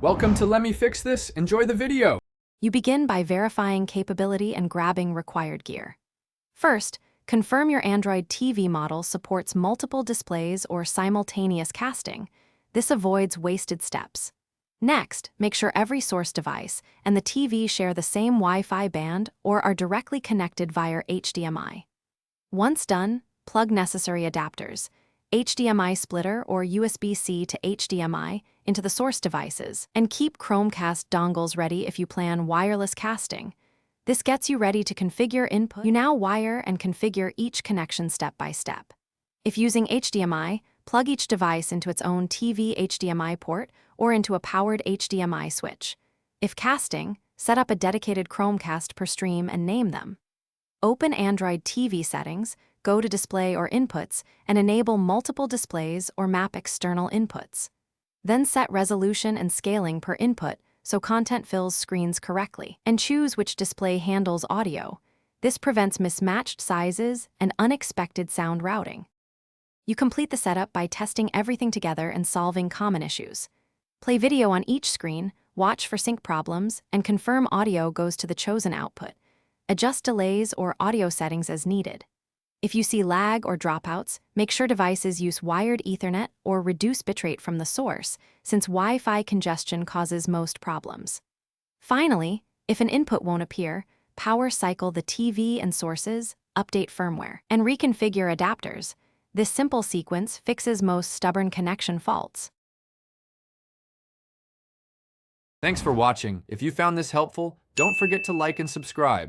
Welcome to Let Me Fix This. Enjoy the video. You begin by verifying capability and grabbing required gear. First, confirm your Android TV model supports multiple displays or simultaneous casting. This avoids wasted steps. Next, make sure every source device and the TV share the same Wi-Fi band or are directly connected via HDMI. Once done, plug necessary adapters, HDMI splitter or USB-C to HDMI, into the source devices, and keep Chromecast dongles ready if you plan wireless casting. This gets you ready to configure input. You now wire and configure each connection step by step. If using HDMI, plug each device into its own TV HDMI port or into a powered HDMI switch. If casting, set up a dedicated Chromecast per stream and name them. Open Android TV settings, go to Display or Inputs, and enable multiple displays or map external inputs. Then set resolution and scaling per input so content fills screens correctly, and choose which display handles audio. This prevents mismatched sizes and unexpected sound routing. You complete the setup by testing everything together and solving common issues. Play video on each screen, watch for sync problems, and confirm audio goes to the chosen output. Adjust delays or audio settings as needed. If you see lag or dropouts, make sure devices use wired Ethernet or reduce bitrate from the source, since Wi-Fi congestion causes most problems. Finally, if an input won't appear, power cycle the TV and sources, update firmware, and reconfigure adapters. This simple sequence fixes most stubborn connection faults. Thanks for watching. If you found this helpful, don't forget to like and subscribe.